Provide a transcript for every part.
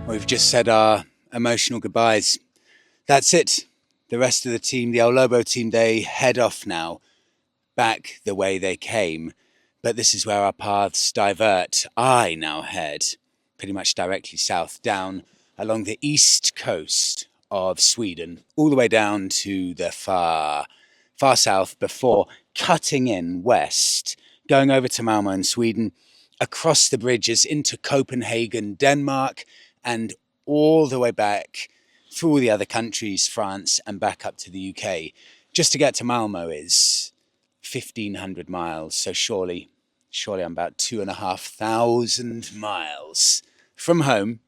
We've just said our emotional goodbyes. That's it. The rest of the team, the old Lobo team, they head off now, back the way they came. But this is where our paths divert. I now head pretty much directly south, down along the east coast of Sweden, all the way down to the far south before cutting in west, going over to Malmö in Sweden, across the bridges into Copenhagen, Denmark, and all the way back through all the other countries, France, and back up to the UK. Just to get to Malmö is 1,500 miles, so surely I'm about 2,500 miles from home.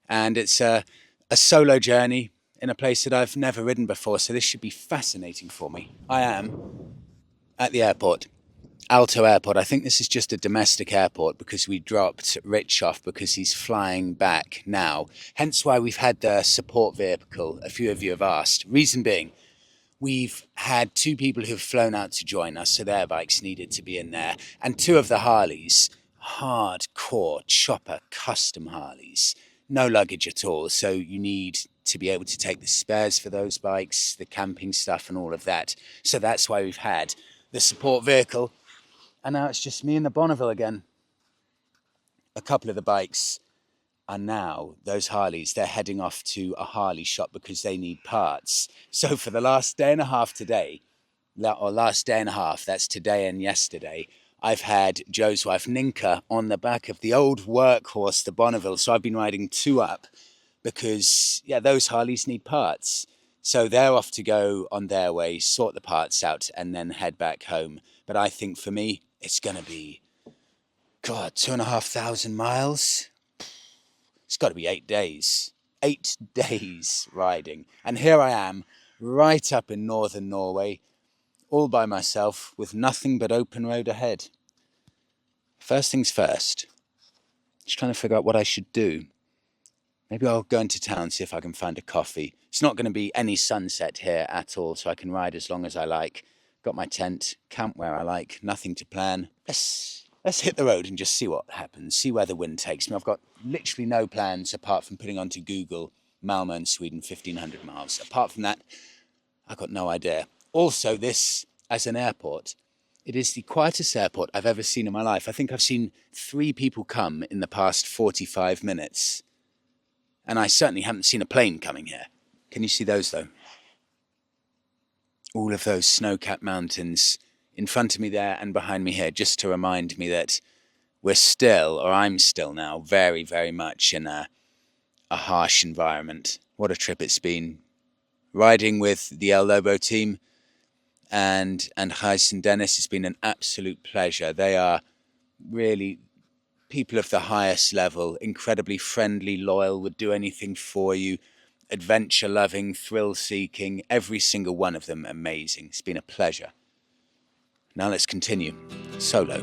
And it's a solo journey in a place that I've never ridden before, so this should be fascinating for me. I am at the airport. Alta airport. I think this is just a domestic airport because we dropped Rich off because he's flying back now. Hence why we've had the support vehicle, a few of you have asked. Reason being, we've had two people who've flown out to join us, so their bikes needed to be in there. And two of the Harleys, hardcore chopper custom Harleys, no luggage at all. So you need to be able to take the spares for those bikes, the camping stuff and all of that. So that's why we've had the support vehicle. And now it's just me and the Bonneville again. A couple of the bikes are now, those Harleys, they're heading off to a Harley shop because they need parts. So for the last day and a half today, or last day and a half, that's today and yesterday, I've had Joe's wife Ninka on the back of the old workhorse, the Bonneville. So I've been riding two up because, yeah, those Harleys need parts. So they're off to go on their way, sort the parts out, and then head back home. But I think for me, it's going to be, 2,500 miles. It's got to be 8 days. 8 days riding. And here I am, right up in northern Norway, all by myself, with nothing but open road ahead. First things first, just trying to figure out what I should do. Maybe I'll go into town, see if I can find a coffee. It's not going to be any sunset here at all, so I can ride as long as I like. Got my tent, camp where I like, nothing to plan. Let's hit the road and just see what happens, see where the wind takes me. I've got literally no plans apart from putting onto Google Malmö and Sweden, 1,500 miles. Apart from that, I've got no idea. Also, this, as an airport, it is the quietest airport I've ever seen in my life. I think I've seen 3 people come in the past 45 minutes. And I certainly haven't seen a plane coming here. Can you see those, though? All of those snow-capped mountains in front of me there and behind me here, just to remind me that we're still, or I'm still now, very, very much in a harsh environment. What a trip it's been. Riding with the El Lobo team and Gijs and Dennis has been an absolute pleasure. They are really people of the highest level, incredibly friendly, loyal, would do anything for you. Adventure-loving, thrill-seeking, every single one of them amazing. It's been a pleasure. Now let's continue. Solo.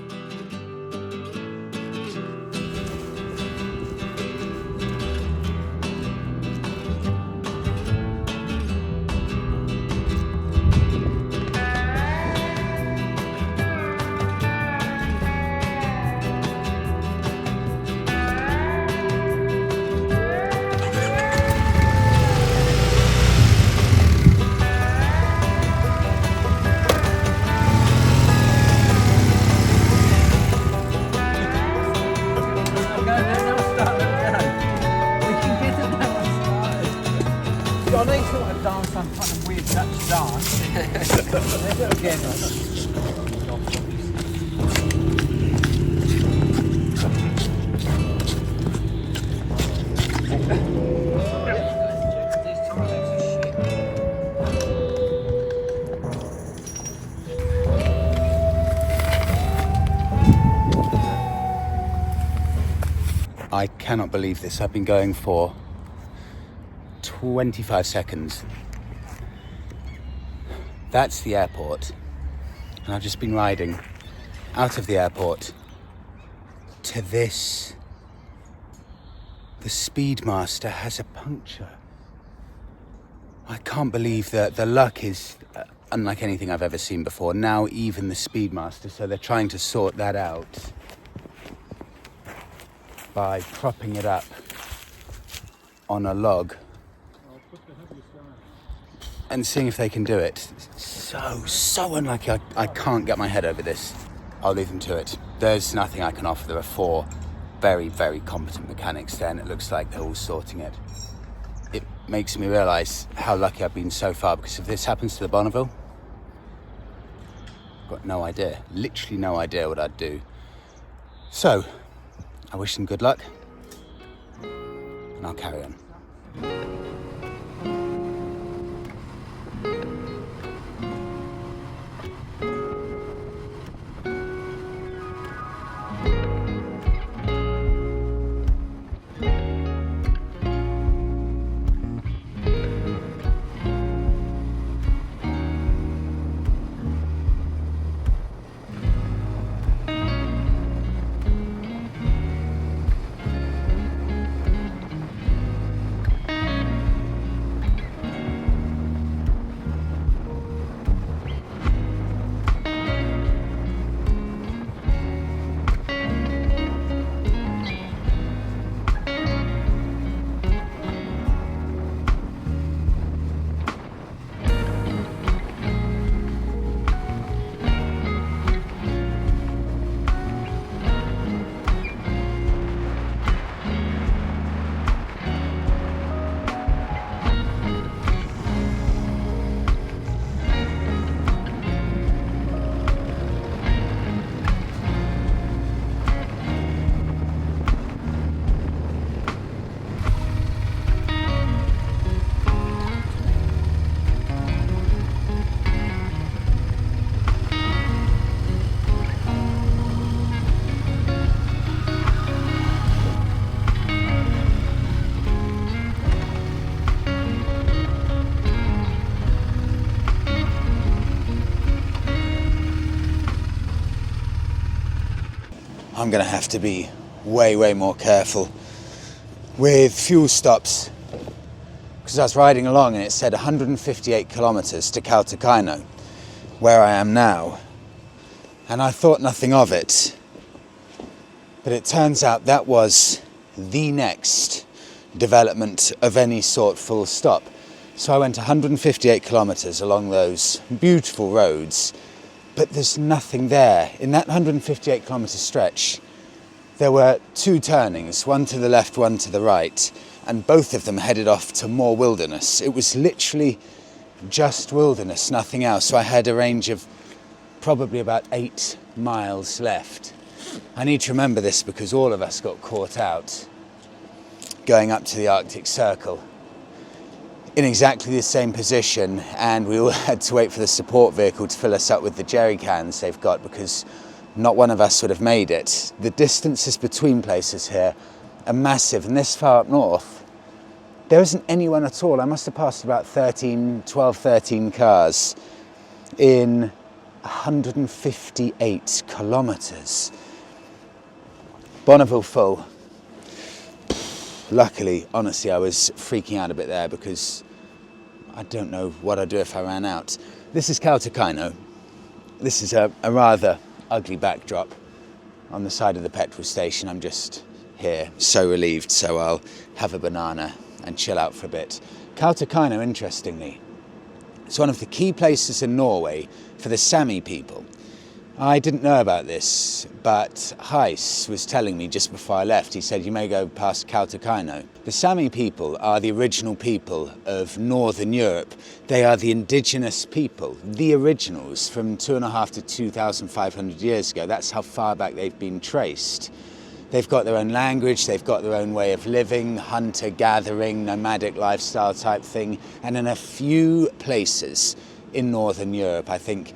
I cannot believe this. I've been going for 25 seconds. That's the airport. And I've just been riding out of the airport to this. The Speedmaster has a puncture. I can't believe that the luck is unlike anything I've ever seen before. Now even the Speedmaster, so they're trying to sort that out by propping it up on a log and seeing if they can do it. So unlucky. I can't get my head over this. I'll leave them to it. There's nothing I can offer. There are 4 very, very competent mechanics there, and it looks like they're all sorting it. It makes me realise how lucky I've been so far, because if this happens to the Bonneville, I've got no idea, literally no idea what I'd do. So, I wish them good luck, and I'll carry on. I'm going to have to be way more careful with fuel stops, because I was riding along and it said 158 kilometers to Kautokeino, where I am now, and I thought nothing of it, but it turns out that was the next development of any sort, full stop. So I went 158 kilometers along those beautiful roads, but there's nothing there. In that 158 kilometre stretch, there were 2 turnings, one to the left, one to the right, and both of them headed off to more wilderness. It was literally just wilderness, nothing else. So I had a range of probably about 8 miles left. I need to remember this because all of us got caught out going up to the Arctic Circle in exactly the same position, and we all had to wait for the support vehicle to fill us up with the jerry cans they've got, because not one of us would have made it. The distances between places here are massive, and this far up north there isn't anyone at all. I must have passed about 12, 13 cars in 158 kilometres. Bonneville full. Luckily, honestly, I was freaking out a bit there because I don't know what I'd do if I ran out. This is Kautokeino. This is a rather ugly backdrop on the side of the petrol station. I'm just here, so relieved, so I'll have a banana and chill out for a bit. Kautokeino, interestingly, it's one of the key places in Norway for the Sami people. I didn't know about this, but Heis was telling me just before I left. He said, you may go past Kautokeino. The Sami people are the original people of Northern Europe. They are the indigenous people, the originals from 2,500 to 2,500 years ago. That's how far back they've been traced. They've got their own language, they've got their own way of living, hunter-gathering, nomadic lifestyle type thing. And in a few places in Northern Europe, I think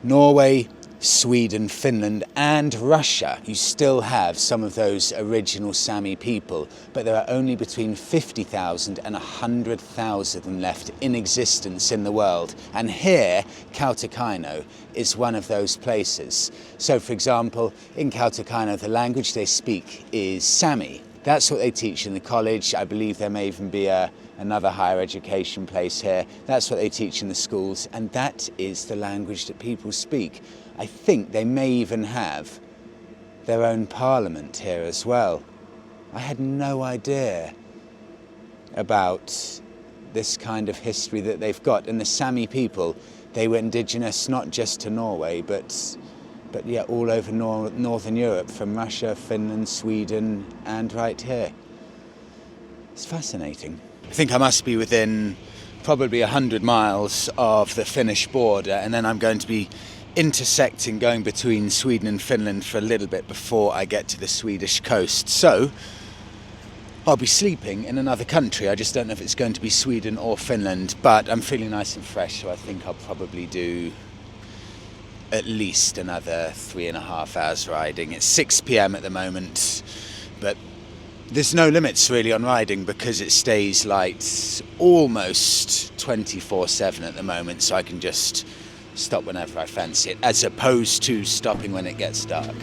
Norway, Sweden, Finland and Russia, you still have some of those original Sami people, but there are only between 50,000 and 100,000 left in existence in the world. And here, Kautokeino is one of those places. So for example, in Kautokeino the language they speak is Sami. That's what they teach in the college. I believe there may even be another higher education place here. That's what they teach in the schools, and that is the language that people speak. I think they may even have their own parliament here as well. I had no idea about this kind of history that they've got. And the Sami people, they were indigenous not just to Norway, but yeah, all over Northern Europe, from Russia, Finland, Sweden, and right here. It's fascinating. I think I must be within probably 100 miles of the Finnish border, and then I'm going to be intersecting, going between Sweden and Finland for a little bit before I get to the Swedish coast. So I'll be sleeping in another country. I just don't know if it's going to be Sweden or Finland, but I'm feeling nice and fresh, so I think I'll probably do at least another 3.5 hours riding. It's 6 p.m. at the moment, but there's no limits really on riding because it stays light almost 24/7 at the moment, so I can just stop whenever I fancy it, as opposed to stopping when it gets dark.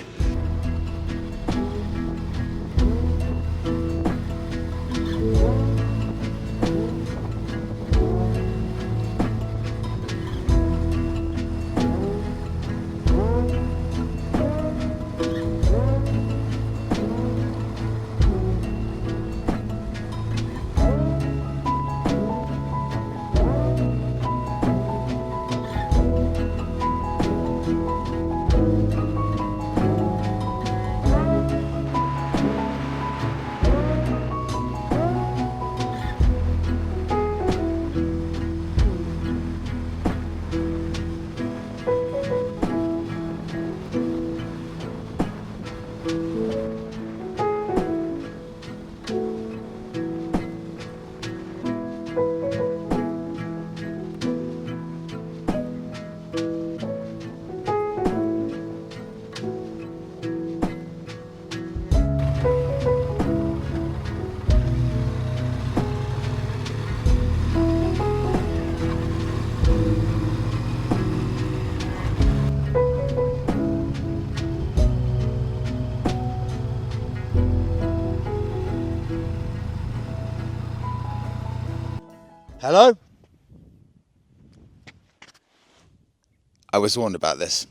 Hello? I was warned about this.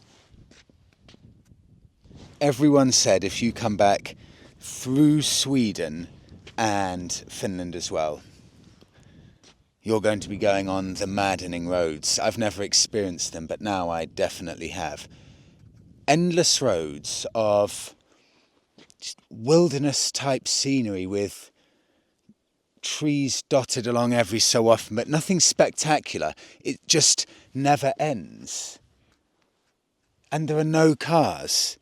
Everyone said if you come back through Sweden and Finland as well, you're going to be going on the maddening roads. I've never experienced them, but now I definitely have. Endless roads of just wilderness type scenery with trees dotted along every so often, but nothing spectacular. It just never ends. And there are no cars.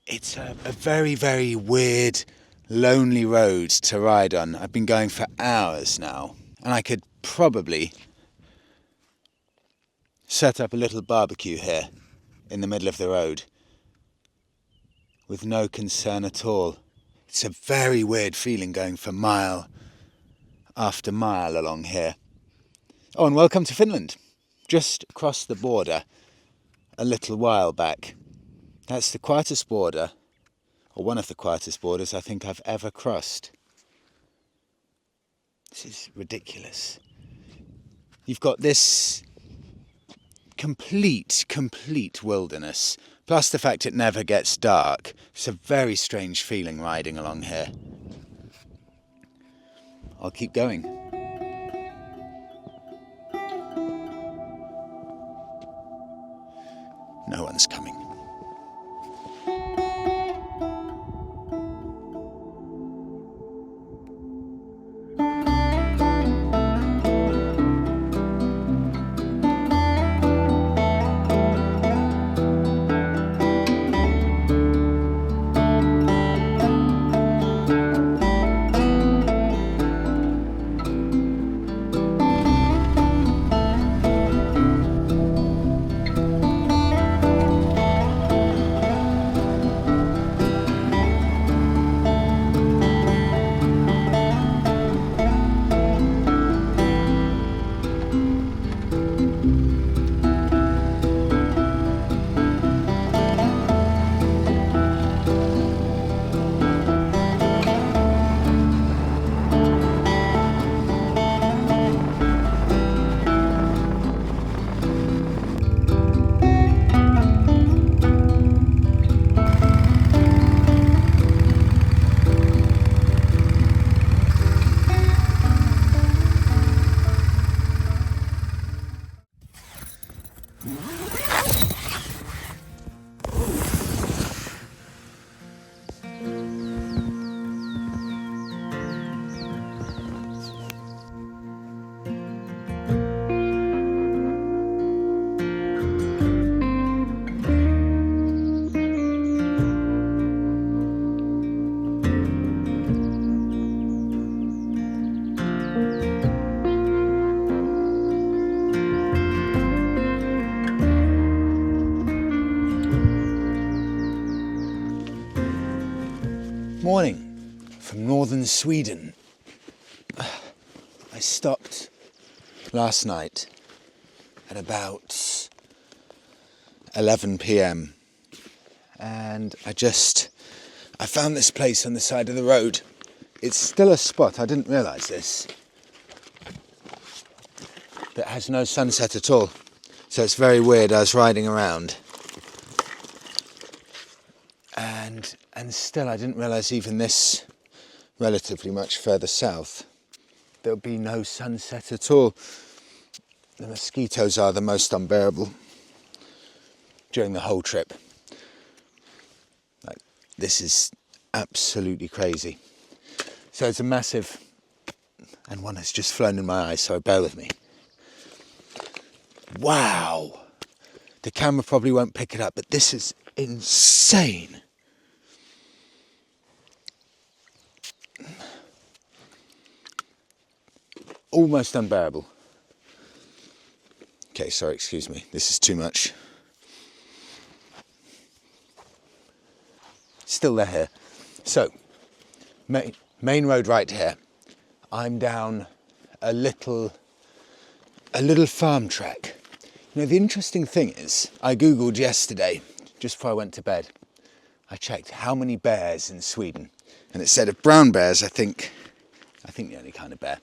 It's a very, very weird, lonely road to ride on. I've been going for hours now, and I could probably set up a little barbecue here in the middle of the road with no concern at all. It's a very weird feeling going for mile after mile along here. Oh, and welcome to Finland. Just crossed the border a little while back. That's the quietest border, or one of the quietest borders I think I've ever crossed. This is ridiculous. You've got this complete wilderness, plus the fact it never gets dark. It's a very strange feeling riding along here. I'll keep going. No one's coming. Morning from northern Sweden. I stopped last night at about 11 p.m. and I found this place on the side of the road. It's still a spot, I didn't realise this, that has no sunset at all. So it's very weird. I was riding around and still I didn't realise even this relatively much further south there would be no sunset at all. The mosquitoes are the most unbearable during the whole trip. Like, this is absolutely crazy. So it's a massive, and one has just flown in my eyes, so bear with me. Wow! The camera probably won't pick it up, but this is insane. Almost unbearable. Okay, sorry, excuse me. This is too much. Still they're here. So, main road right here. I'm down a little farm track. You know, the interesting thing is, I googled yesterday, just before I went to bed. I checked how many bears in Sweden, and it said of brown bears, I think the only kind of bear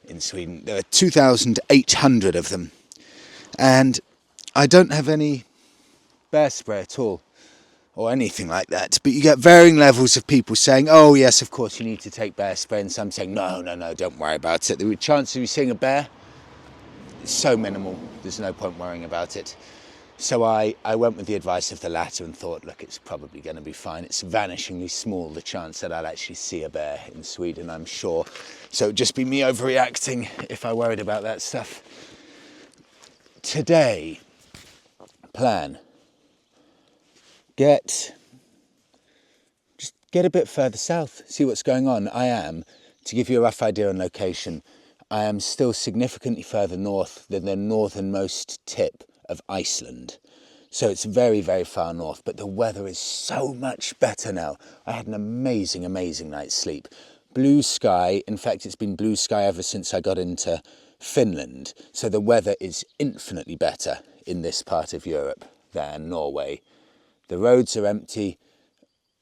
in Sweden, there are 2,800 of them. And I don't have any bear spray at all, or anything like that. But you get varying levels of people saying, oh yes, of course you need to take bear spray, and some saying, no, don't worry about it. The chance of you seeing a bear is so minimal, there's no point worrying about it. So I went with the advice of the latter and thought, look, it's probably going to be fine. It's vanishingly small, the chance that I'll actually see a bear in Sweden, I'm sure. So it'd just be me overreacting if I worried about that stuff. Today, plan. Just get a bit further south, see what's going on. To give you a rough idea on location, I am still significantly further north than the northernmost tip of Iceland. So it's very, very far north, but the weather is so much better now. I had an amazing, amazing night's sleep. Blue sky, in fact it's been blue sky ever since I got into Finland. So the weather is infinitely better in this part of Europe than Norway. The roads are empty.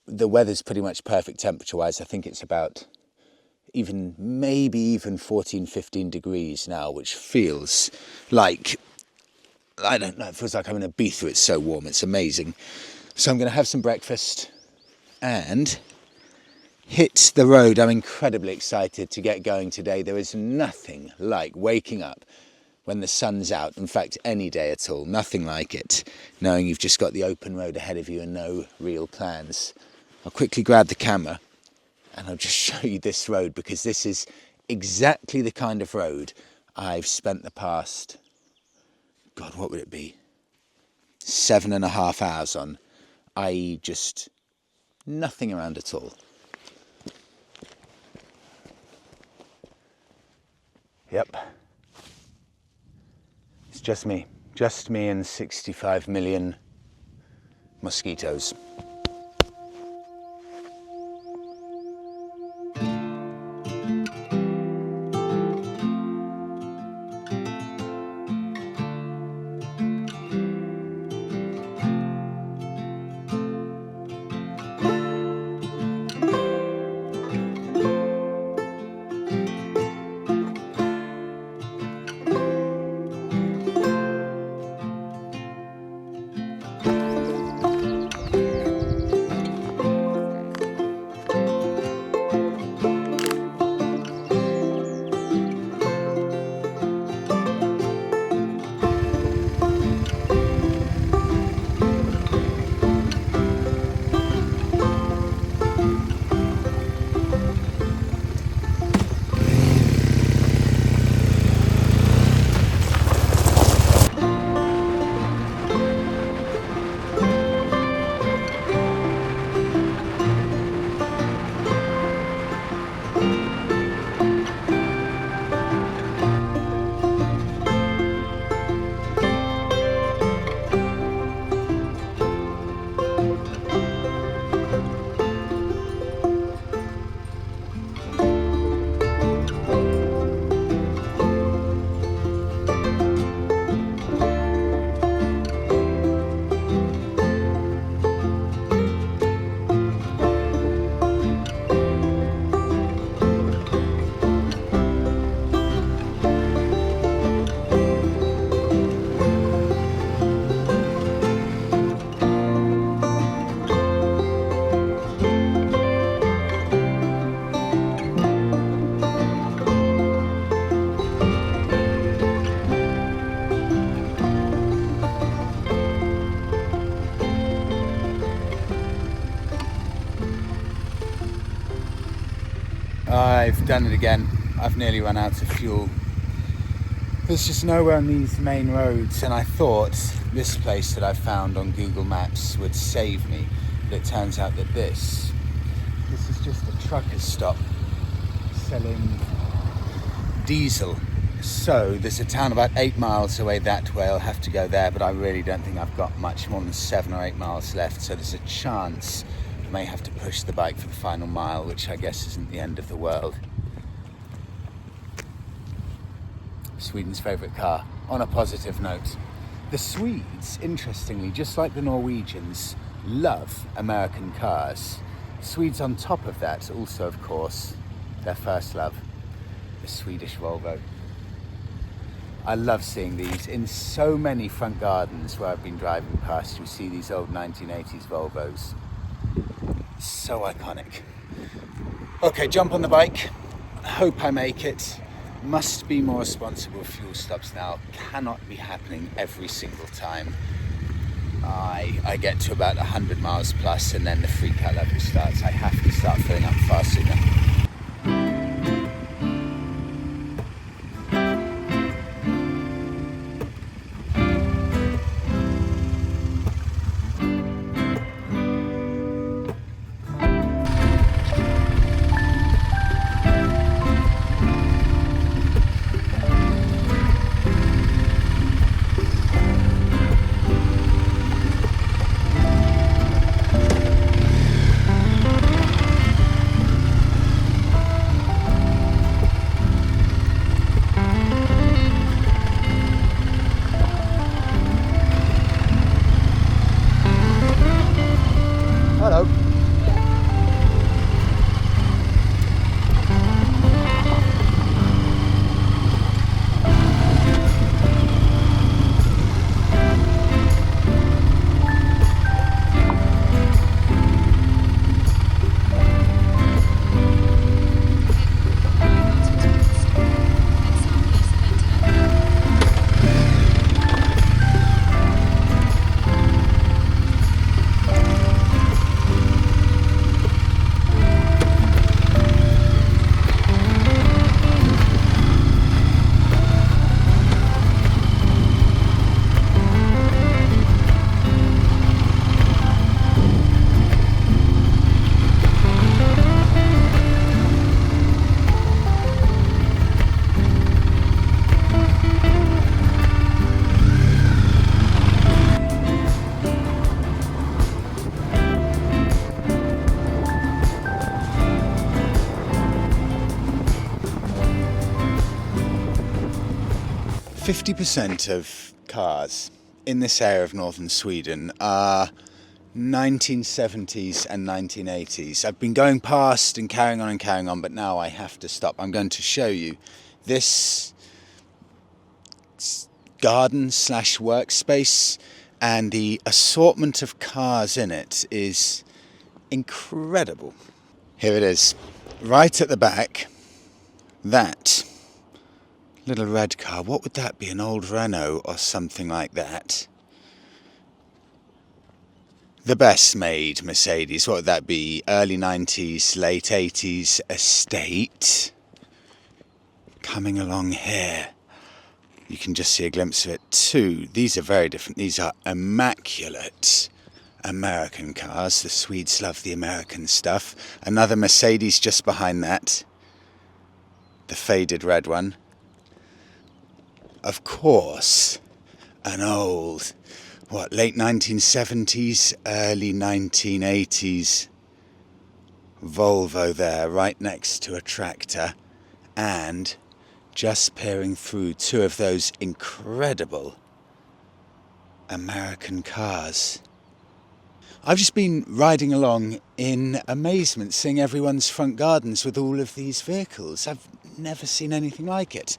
The weather's pretty much perfect temperature-wise. I think it's about maybe even 14, 15 degrees now, which feels like, I don't know, it feels like I'm in Ibiza. It's so warm, it's amazing. So I'm going to have some breakfast and hit the road. I'm incredibly excited to get going today. There is nothing like waking up when the sun's out. In fact, any day at all, nothing like it, knowing you've just got the open road ahead of you and no real plans. I'll quickly grab the camera and I'll just show you this road, because this is exactly the kind of road I've spent the past, God, what would it be? 7.5 hours on, i.e. just nothing around at all. Yep. It's just me and 65 million mosquitoes. I've done it again. I've nearly run out of fuel. There's just nowhere on these main roads, and I thought this place that I found on Google Maps would save me, but it turns out that this is just a trucker's stop selling diesel. So there's a town about 8 miles away that way. I'll have to go there, but I really don't think I've got much more than 7 or 8 miles left, so there's a chance I may have to push the bike for the final mile, which I guess isn't the end of the world. Sweden's favourite car. On a positive note, the Swedes, interestingly, just like the Norwegians, love American cars. Swedes on top of that, also of course, their first love, the Swedish Volvo. I love seeing these in so many front gardens where I've been driving past. You see these old 1980s Volvos. So iconic. Okay, jump on the bike. Hope I make it. Must be more responsible fuel stops now. Cannot be happening every single time I get to about 100 miles plus and then the freak out level starts. I have to start filling up far sooner. 50% of cars in this area of northern Sweden are 1970s and 1980s. I've been going past and carrying on, but now I have to stop. I'm going to show you this garden slash workspace, and the assortment of cars in it is incredible. Here it is, right at the back, that little red car. What would that be? An old Renault or something like that? The best made Mercedes. What would that be? Early 90s, late 80s estate. Coming along here. You can just see a glimpse of it too. These are very different. These are immaculate American cars. The Swedes love the American stuff. Another Mercedes just behind that. The faded red one. Of course, an old, late 1970s, early 1980s Volvo there, right next to a tractor, and just peering through two of those incredible American cars. I've just been riding along in amazement, seeing everyone's front gardens with all of these vehicles. I've never seen anything like it.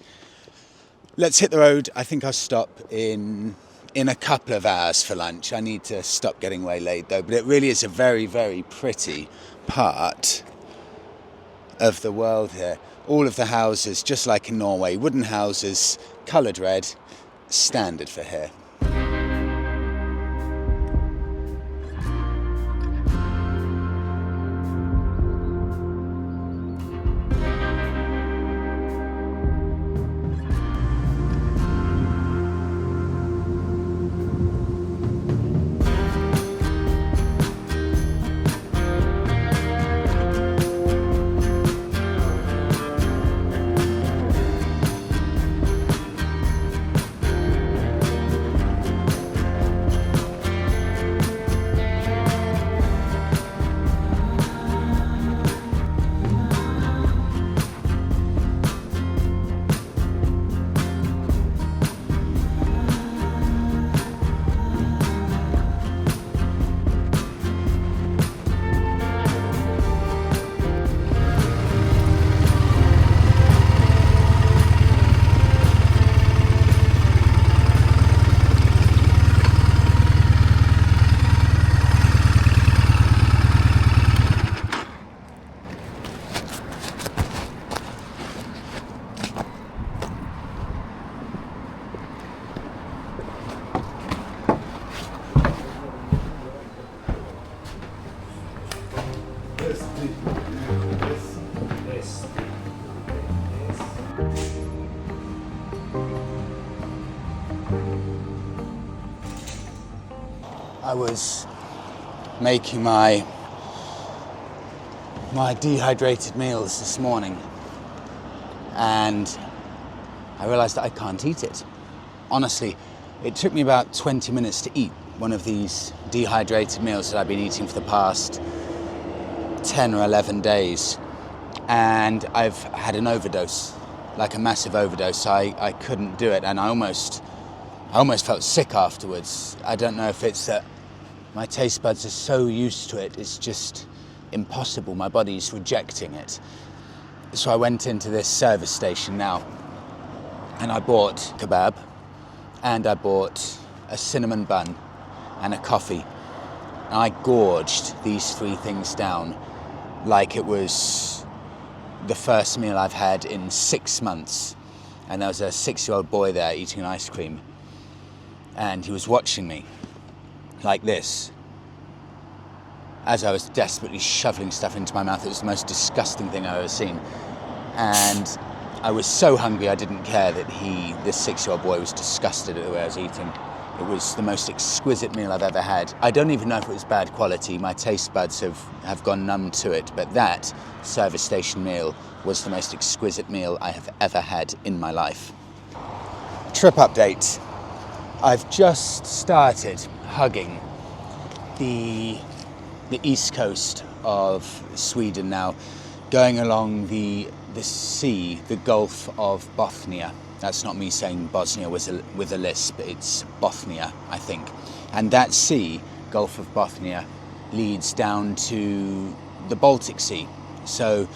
Let's hit the road. I think I'll stop in a couple of hours for lunch. I need to stop getting waylaid though, but it really is a very, very pretty part of the world here. All of the houses, just like in Norway, wooden houses, coloured red, standard for here. I was making my dehydrated meals this morning, and I realised that I can't eat it. Honestly, it took me about 20 minutes to eat one of these dehydrated meals that I've been eating for the past 10 or 11 days, and I've had an overdose, like a massive overdose. I couldn't do it, and I almost felt sick afterwards. I don't know if it's that my taste buds are so used to it, it's just impossible. My body's rejecting it. So I went into this service station now, and I bought kebab, and I bought a cinnamon bun and a coffee. And I gorged these 3 things down like it was the first meal I've had in 6 months. And there was a 6-year-old boy there eating an ice cream, and he was watching me like this as I was desperately shoveling stuff into my mouth. It was the most disgusting thing I've ever seen. And I was so hungry I didn't care that this 6-year-old boy was disgusted at the way I was eating. It was the most exquisite meal I've ever had. I don't even know if it was bad quality. My taste buds have gone numb to it, but that service station meal was the most exquisite meal I have ever had in my life. Trip update. I've just started hugging the east coast of Sweden now, going along the sea, the Gulf of Bothnia. That's not me saying Bosnia with a lisp, it's Bothnia, I think. And that sea, Gulf of Bothnia, leads down to the Baltic Sea. So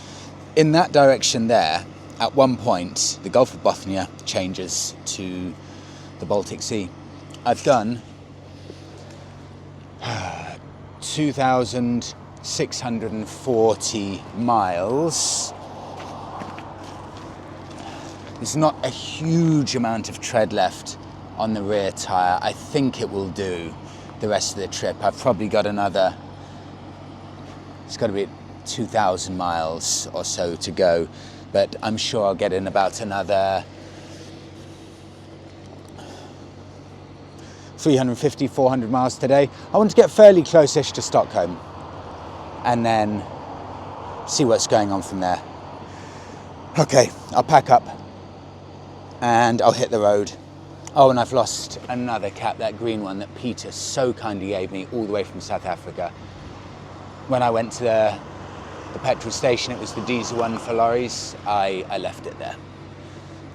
in that direction there, at one point, the Gulf of Bothnia changes to the Baltic Sea. I've done 2,640 miles. There's not a huge amount of tread left on the rear tyre. I think it will do the rest of the trip. I've probably got another, it's got to be 2,000 miles or so to go, but I'm sure I'll get in about another 350, 400 miles today. I want to get fairly close-ish to Stockholm and then see what's going on from there. Okay, I'll pack up and I'll hit the road. Oh, and I've lost another cap, that green one that Peter so kindly gave me all the way from South Africa. When I went to the petrol station, it was the diesel one for lorries. I left it there.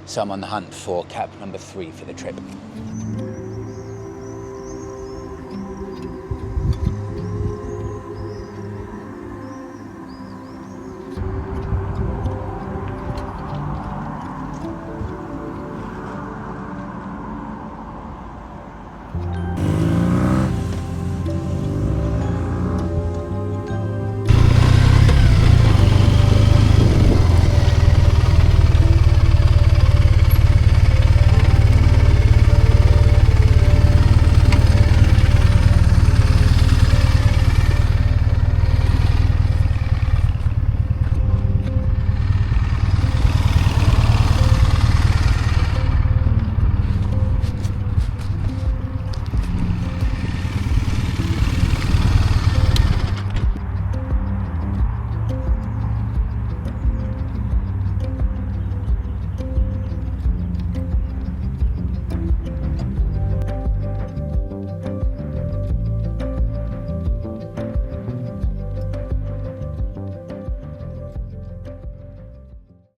So I'm on the hunt for cap number 3 for the trip.